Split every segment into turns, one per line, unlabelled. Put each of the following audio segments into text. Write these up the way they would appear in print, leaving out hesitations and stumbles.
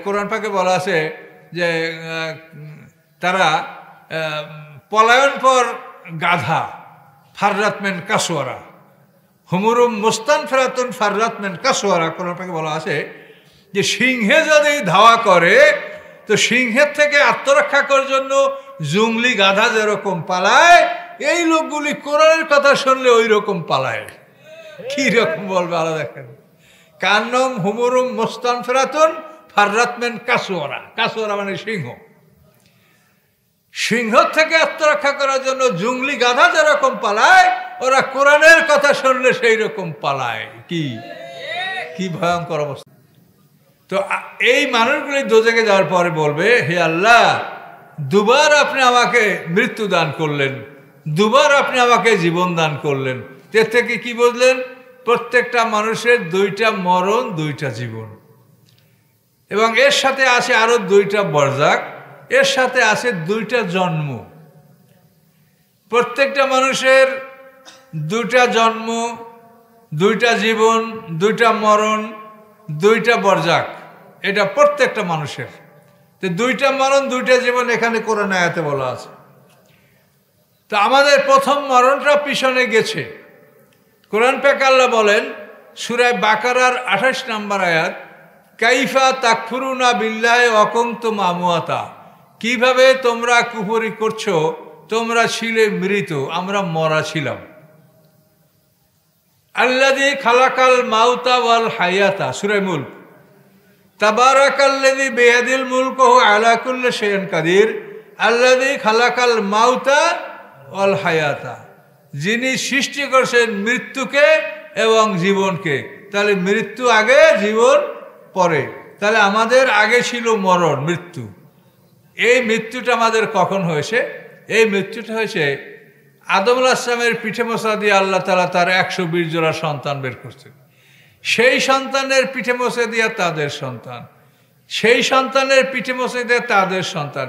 কোরআন পাকে বলা আছে যে তারা পলায়ন পর গাধা, ফাররাতমেন কাসোয়ারা, হুমুরুম মুস্তান ফেরাতুন ফাররাতমেন কাসোয়ারা। কোরআন পাকে বলা আছে যে সিংহে যদি ধাওয়া করে তো সিংহের থেকে আত্মরক্ষা করার জন্য জঙ্গলি গাধা যেরকম পালায়, এই লোকগুলি কোরআনের কথা শুনলে ওই রকম পালায়। কি রকম বলবে আলাদা দেখেন, কান্নম হুমুরুম মুস্তান ফেরাতুন ফাররাতমেন কাসোয়ারা। কাসোয়ারা মানে সিংহ। সিংহ থেকে আত্মরক্ষা করার জন্য জঙ্গলি গাধা যেরকম পালায়, ওরা কোরআনের কথা শুনলে সেই রকম পালায়। কি ভয়ঙ্কর অবস্থা। তো এই মানুষগুলি দোজখে যাওয়ার পরে বলবে, হে আল্লাহ, দুবার আপনি আমাকে মৃত্যু দান করলেন, দুবার আপনি আমাকে জীবন দান করলেন। এর থেকে কি বুঝলেন? প্রত্যেকটা মানুষের দুইটা মরণ, দুইটা জীবন, এবং এর সাথে আছে আরো দুইটা বরজাক, এর সাথে আছে দুইটা জন্ম। প্রত্যেকটা মানুষের দুইটা জন্ম, দুইটা জীবন, দুইটা মরণ, দুইটা বরজাক, এটা প্রত্যেকটা মানুষের। তো দুইটা মরণ, দুইটা জীবন এখানে কোরআন আয়াতে বলা আছে। তো আমাদের প্রথম মরণটা পিছনে গেছে। কোরআন পাক আল্লাহ বলেন সূরা বাকারার 28 নম্বর আয়াত, কাইফা তাকফুরুনা বিল্লাহি ওয়া কুনতুম আমওয়াতা, কিভাবে তোমরা কুফরি করছো, তোমরা ছিলে মৃত, আমরা মরা ছিলাম। আল্লাযী খালাকাল মাউতা ওয়াল হায়াতা, সূরা মুলক, তাবারাকাল্লাযী বিয়াদিল মুলকু ওয়া আলা কুল্লি শাইইন কাদির, আল্লাযী খালাকাল মাউতা ওয়াল হায়াতা, যিনি সৃষ্টি করেছেন মৃত্যুকে এবং জীবনকে। তাহলে মৃত্যু আগে, জীবন পরে। তাহলে আমাদের আগে ছিল মরণ, মৃত্যু। এই মৃত্যুটা আমাদের কখন হয়েছে? এই মৃত্যুটা হয়েছে আদম আলাইহিস সালামের পিঠে মোছা দিয়ে আল্লাহ তাআলা তার 120 জোড়া সন্তান বের করছেন। সেই সন্তানের পিঠে মোছা দিয়ে তাদের সন্তান, সেই সন্তানের পিঠে মোছা দিয়ে তাদের সন্তান,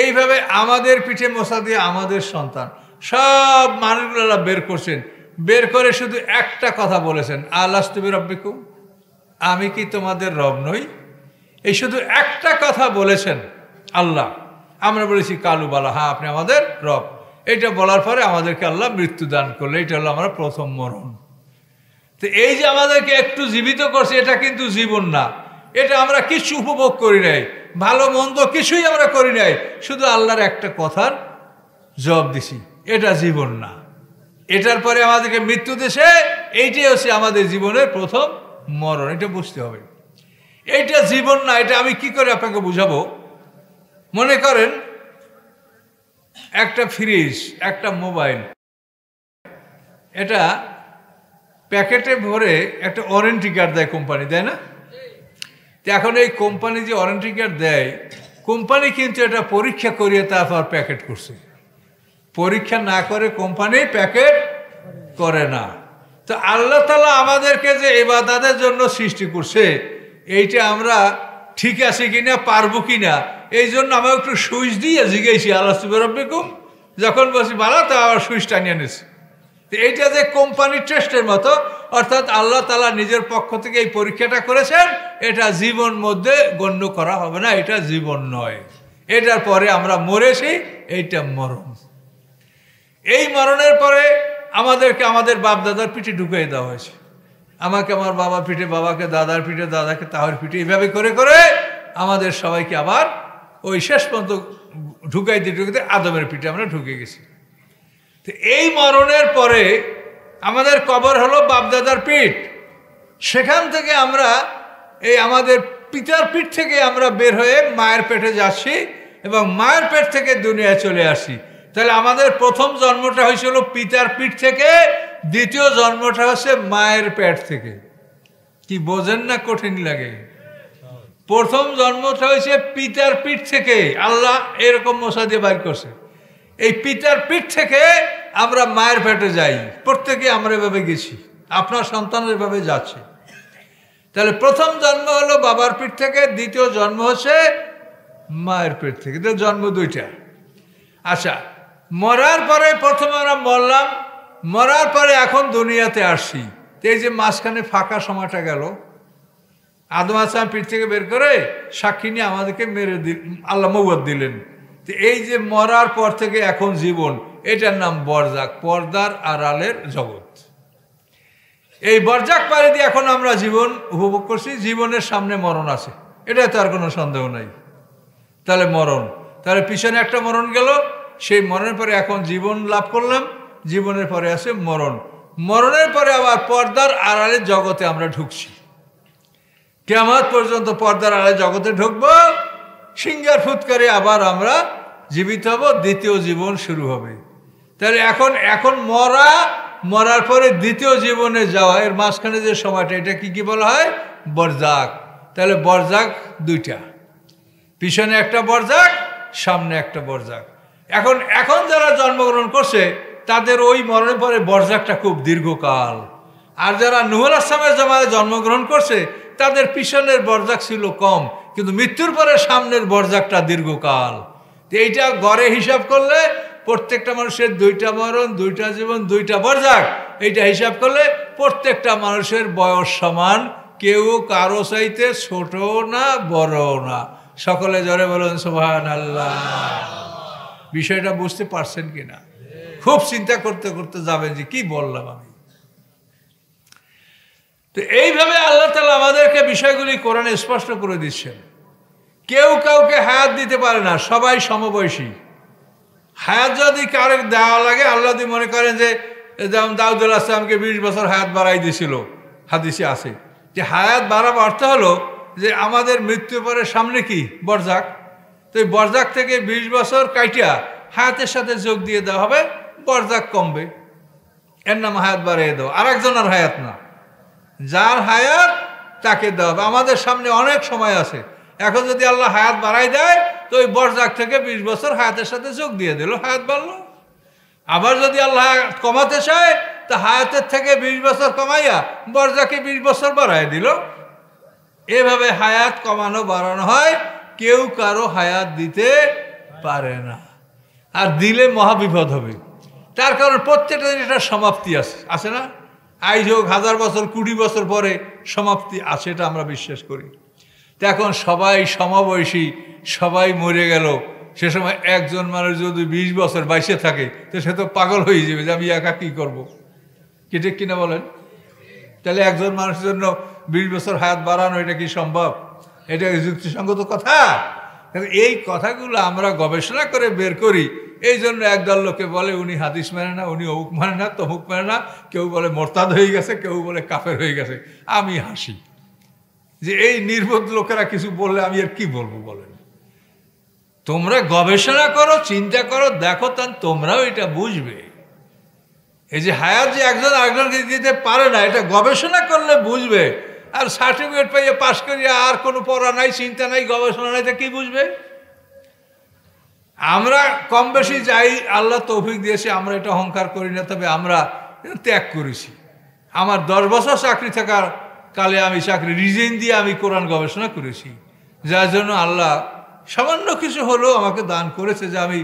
এইভাবে আমাদের পিঠে মোছা দিয়ে আমাদের সন্তান, সব মানুষগুলো বের করছেন। বের করে শুধু একটা কথা বলেছেন, আলাস্তু বিরাব্বিকুম, আমি কি তোমাদের রব নই? এই শুধু একটা কথা বলেছেন আল্লাহ। আমরা বলেছি কালু বালা, হ্যাঁ আপনি আমাদের রব। এটা বলার পরে আমাদেরকে আল্লাহ মৃত্যু দান করলে, এটা হলো আমরা প্রথম মরণ। তো এই যে আমাদেরকে একটু জীবিত করছে, এটা কিন্তু জীবন না। এটা আমরা কিছু উপভোগ করি নাই, ভালো মন্দ কিছুই আমরা করি নাই, শুধু আল্লাহর একটা কথার জবাব দিছি, এটা জীবন না। এটার পরে আমাদেরকে মৃত্যু দেশে, এইটাই হচ্ছে আমাদের জীবনের প্রথম মরণ। এটা বুঝতে হবে, এইটা জীবন না। এটা আমি কি করে আপনাকে বুঝাবো? মনে করেন একটা ফ্রিজ, একটা মোবাইল, এটা প্যাকেটে ভরে একটা ওয়ারেন্টি কার্ড দেয় কোম্পানি, দেয় না? তো এখন এই কোম্পানি যে ওয়ারেন্টি কার্ড দেয়, কোম্পানি কিন্তু এটা পরীক্ষা করিয়ে তারপর প্যাকেট করছে। পরীক্ষা না করে কোম্পানি প্যাকেট করে না। তো আল্লাহ তাআলা আমাদেরকে যে ইবাদতের জন্য সৃষ্টি করছে, এইটা আমরা ঠিক আছে কিনা, পারবো কিনা, এই জন্য আমরা একটু সুইচ দিয়ে জিজ্ঞেসি আলাস্তু বিরাব্বিকুম, যখন বলছি ভালো, তো আবার সুইচ টানিয়ে নিছি। তো এইটা যে কোম্পানির টেস্টের মতো, অর্থাৎ আল্লাহ তাআলা নিজের পক্ষ থেকে এই পরীক্ষাটা করেছেন, এটা জীবন মধ্যে গণ্য করা হবে না, এটা জীবন নয়। এটার পরে আমরা মরেছি, এইটা মরণ। এই মরণের পরে আমাদেরকে আমাদের বাপ দাদার পিঠে ঢুকিয়ে দেওয়া হয়েছে। আমাকে আমার বাবার পিঠে, বাবাকে দাদার পিঠে, দাদাকে তাহার পিঠে, এইভাবে করে করে আমাদের সবাইকে আবার ওই শেষ পর্যন্ত ঢুকাইতে ঢুকাইতে আদমের পিঠে আমরা ঢুকে গেছি। তো এই মরণের পরে আমাদের কবর হলো বাপদাদার পিঠ। সেখান থেকে আমরা এই আমাদের পিতার পিঠ থেকে আমরা বের হয়ে মায়ের পেটে যাচ্ছি এবং মায়ের পেট থেকে দুনিয়ায় চলে আসি। তাহলে আমাদের প্রথম জন্মটা হয়েছিল পিতার পিঠ থেকে, দ্বিতীয় জন্মটা হচ্ছে মায়ের পেট থেকে। কি বোঝেন না? কঠিন লাগে। প্রথম জন্মটা হয়েছে পিতার পিঠ থেকে, আল্লাহ এরকম মশা দিয়ে বাইর করছে। এই পিতার পিঠ থেকে আমরা মায়ের পেটে যাই, প্রত্যেকে আমরা এভাবে গেছি, আপনার সন্তানের ভাবে যাচ্ছে। তাহলে প্রথম জন্ম হলো বাবার পিঠ থেকে, দ্বিতীয় জন্ম হচ্ছে মায়ের পেট থেকে। জন্ম দুইটা। আচ্ছা, মরার পরে প্রথমে আমরা মরলাম, মরার পরে এখন দুনিয়াতে আসছি। এই যে মাঝখানে ফাঁকা সময়টা গেল, আদম আসলাম পিঠ থেকে বের করে সাক্ষী নিয়ে আমাদেরকে মেরে আল্লাহ মৌয়াদ দিলেন। তো এই যে মরার পর থেকে এখন জীবন, এটার নাম বরজাক, পর্দার আড়ালের জগৎ। এই বরজাক পাড়ি দিয়ে এখন আমরা জীবন উপভোগ করছি। জীবনের সামনে মরণ আছে, এটা তো আর কোনো সন্দেহ নাই। তাহলে মরণ, তাহলে পিছনে একটা মরণ গেল, সেই মরণের পরে এখন জীবন লাভ করলাম, জীবনের পরে আছে মরণ, মরণের পরে আবার পর্দার আড়ালের জগতে আমরা ঢুকছি। কিয়ামত পর্যন্ত পর্দার আড়ালে জগতে ঢুকবো, সিঙ্গার ফুৎকারে আবার আমরা জীবিত হব, দ্বিতীয় জীবন শুরু হবে। তাহলে এখন মরার পরে দ্বিতীয় জীবনে যাওয়া, এর মাঝখানে যে সময়টা, এটা কি বলা হয়? বরজাক। তাহলে বরজাক দুইটা, পিছনে একটা বরজাক, সামনে একটা বরজাক। এখন যারা জন্মগ্রহণ করছে তাদের ওই মরণের পরে বরজাকটা খুব দীর্ঘকাল। আর যারা নূহ আলাইহিস সালামের জামানায় জন্মগ্রহণ করছে তাদের পিছনের বরজাক ছিল কম, কিন্তু মৃত্যুর পরে সামনের বরজাকটা দীর্ঘকাল। এইটা গড়ে হিসাব করলে প্রত্যেকটা মানুষের দুইটা মরণ, দুইটা জীবন, দুইটা বরজাক, এইটা হিসাব করলে প্রত্যেকটা মানুষের বয়স সমান, কেউ কারো চাইতে ছোট না বড় না। সকলে জোরে বলুন সুবহানাল্লাহ। বিষয়টা বুঝতে পারছেন কিনা? খুব চিন্তা করতে করতে যাবেন যে কি বললাম আমি। তো এইভাবে আল্লাহ তাআলা আমাদেরকে বিষয়গুলি কোরআনে স্পষ্ট করে দিচ্ছেন। কেউ কাউকে হায়াত দিতে পারে না, সবাই সমবয়সী। হায়াত যদি কারো দেওয়া লাগে, আল্লাহ যদি মনে করেন যে যেমন দাউদ আলাইহিস সালামকে 20 বছর হায়াত বাড়াই দিয়েছিল, হাদিসে আছে যে হায়াত বাড়াবো অর্থ হলো যে আমাদের মৃত্যুর পরে সামনে কি বরজাক, তো এই বরজাক থেকে 20 বছর কাইটিয়া হায়াতের সাথে যোগ দিয়ে দেওয়া হবে, বরজাক কমবে, এর নাম হায়াত বাড়িয়ে দেওয়া। আর একজনের হায়াত না, যার হায়াত তাকে দেওয়া হবে। আমাদের সামনে অনেক সময় আছে, এখন যদি আল্লাহ হায়াত বাড়াই দেয় তো ওই বরজাক থেকে 20 বছর হায়াতের সাথে যোগ দিয়ে দিল, হায়াত বাড়লো। আবার যদি আল্লাহ কমাতে চায় তো হায়াতের থেকে 20 বছর কমাইয়া বরজাকে 20 বছর বাড়াই দিল। এভাবে হায়াত কমানো বাড়ানো হয়, কেউ কারো হায়াত দিতে পারে না, আর দিলে মহাবিপদ হবে। তার কারণ প্রত্যেকটা একটা সমাপ্তি আছে না? আইজ হোক 1000 বছর 20 বছর পরে সমাপ্তি আছে, এটা আমরা বিশ্বাস করি। তো এখন সবাই সমবয়সী, সবাই মরে গেল, সে সময় একজন মানুষ যদি 20 বছর বাইসে থাকে তো সে তো পাগল হয়ে যাবে যে আমি একা কি করবো, কি ঠিক কিনা বলেন? তাহলে একজন মানুষের জন্য 20 বছর হায়াত বাড়ানো, এটা কি সম্ভব? এটা যুক্তিসঙ্গত কথা? এই কথাগুলো আমরা গবেষণা করে বের করি। এই জন্য একদল লোকে বলে উনি হাদিস মানে না, উনি অমুক মানে না, তমুক মানে না, কেউ বলে মোরতাদ হয়ে গেছে, কেউ বলে কাফের হয়ে গেছে। আমি হাসি যে এই নির্বোধ লোকেরা কিছু বললে আমি আর কি বলবো বলেন? তোমরা গবেষণা করো, চিন্তা করো, দেখো, তান তোমরাও এটা বুঝবে। এই যে হায়াত যে একজন আরেকজনকে দিতে পারে না, এটা গবেষণা করলে বুঝবে। আর সার্টিফিকেট পাইয়ে পাশ করিয়া আর কোনো পড়া নাই, চিন্তা নাই, গবেষণা নাই, তা কি বুঝবে? আমরা কম বেশি যাই, আল্লাহ তৌফিক দিয়েছে, আমরা এটা অহংকার করি না, তবে আমরা ত্যাগ করেছি। আমার 10 বছর চাকরি থাকার কালে আমি চাকরি রিজাইন দিয়ে আমি কোরআন গবেষণা করেছি, যার জন্য আল্লাহ সামান্য কিছু হলেও আমাকে দান করেছে যে আমি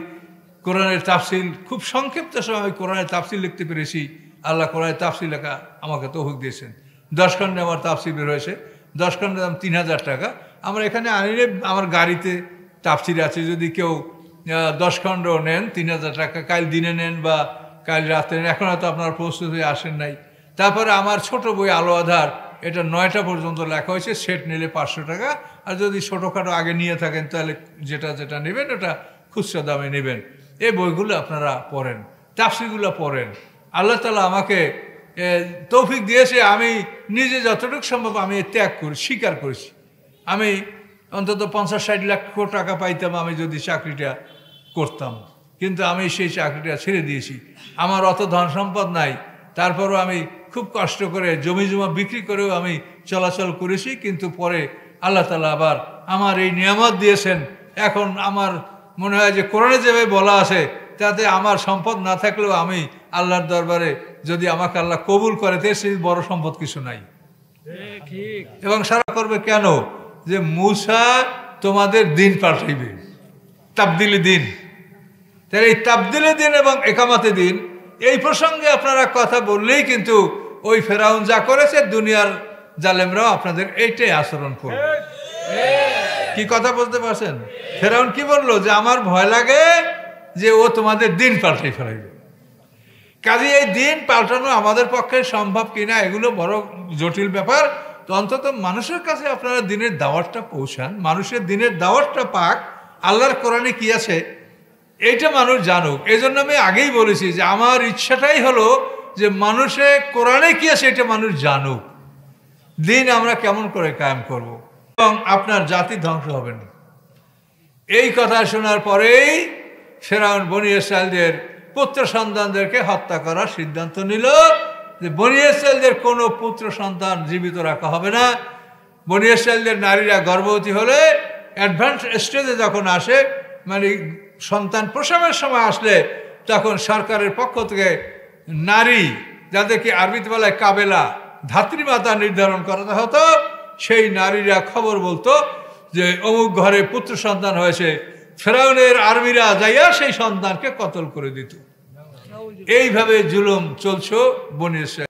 কোরআনের তাফসিল খুব সংক্ষিপ্ত সময় আমি কোরআনের তাফসিল লিখতে পেরেছি। আল্লাহ কোরআনের তাফসিল লেখা আমাকে তৌফিক দিয়েছেন। 10 খণ্ডে আমার তাফসিল বের হয়েছে, 10 খণ্ডের দাম 3000 টাকা। আমরা এখানে আনিলে আমার গাড়িতে তাফসিল আছে, যদি কেউ 10 খণ্ড নেন 3000 টাকা, কাল দিনে নেন বা কাল রাতে নেন, এখন হয়তো আপনার প্রস্তুত হয়ে আসেন নাই। তারপরে আমার ছোট বই আলো আধার, এটা 9টা পর্যন্ত লেখা হয়েছে, সেট নিলে 500 টাকা। আর যদি ছোটোখাটো আগে নিয়ে থাকেন তাহলে যেটা নেবেন ওটা খুচরা দামে নেবেন। এই বইগুলো আপনারা পড়েন, তাফসিরগুলো পড়েন। আল্লাহ তাআলা আমাকে তৌফিক দিয়েছে, আমি নিজে যতটুকু সম্ভব আমি ত্যাগ করি, স্বীকার করেছি। আমি অন্তত 50-60 লক্ষ টাকা পাইতাম আমি যদি চাকরিটা করতাম, কিন্তু আমি সেই চাকরিটা ছেড়ে দিয়েছি। আমার অত ধন সম্পদ নাই, তারপরও আমি খুব কষ্ট করে জমি জমা বিক্রি করেও আমি চলাচল করেছি। কিন্তু পরে আল্লাহ তাআলা আবার আমার এই নিয়ামত দিয়েছেন। এখন আমার মনে হয় যে কোরআনে যেভাবে বলা আছে, তাতে আমার সম্পদ না থাকলেও আমি আল্লাহর দরবারে যদি আমাকে আল্লাহ কবুল করে, তো সেই বড় সম্পদ কিছু নাই। এবং সারা করবে কেন? যে মূসা তোমাদের দিন পাঠাইবে, তাবদিলি দিন। তাহলে এই তাবদিলি দিন এবং একামতে দিন, এই প্রসঙ্গে আপনারা কথা বললেই কিন্তু ওই ফেরাউন যা করেছে দুনিয়ার জালেমরাও আপনাদের এইটাই আচরণ করবে। কি কথা বলতে পারছেন? ফেরাউন কি বললো? যে আমার ভয় লাগে যে ও তোমাদের দিন পাল্টে ফেলাইবে। কাজে এই দিন পাল্টানো আমাদের পক্ষে সম্ভব কিনা এগুলো বড় জটিল ব্যাপার। তো অন্তত মানুষের কাছে আপনারা দিনের দাওয়াতটা পৌঁছান, মানুষের দিনের দাওয়াতটা পাক, আল্লাহর কোরআনে কি আছে এইটা মানুষ জানুক। এই জন্য আমি আগেই বলেছি যে আমার ইচ্ছাটাই হলো যে মানুষের কোরআনে কি আছে এটা মানুষ জানুক, দিন আমরা কেমন করে কায়েম করব এবং আপনার জাতি ধ্বংস হবে না। এই কথা শোনার পরেই ফেরাউন বনী ইসরাইলদের পুত্র সন্তানদেরকে হত্যা করার সিদ্ধান্ত নিল যে বনী ইসরাইলদের কোনো পুত্র সন্তান জীবিত রাখা হবে না। বনী ইসরাইলদের নারীরা গর্ভবতী হলে অ্যাডভান্স স্টেজে যখন আসে, মানে সন্তান প্রসবের সময় আসলে, তখন সরকারের পক্ষ থেকে নারী, যাদেরকে আরবিতে বলা হয় কাবেলা, ধাত্রীমাতা নির্ধারণ করা হতো, সেই নারীরা খবর বলতো যে অমুক ঘরে পুত্র সন্তান হয়েছে। ফেরাউনের আর্মিরা যাইয়া সেই সন্তানকে কতল করে দিত। এইভাবে জুলুম চলছে বনী ইসরাইল।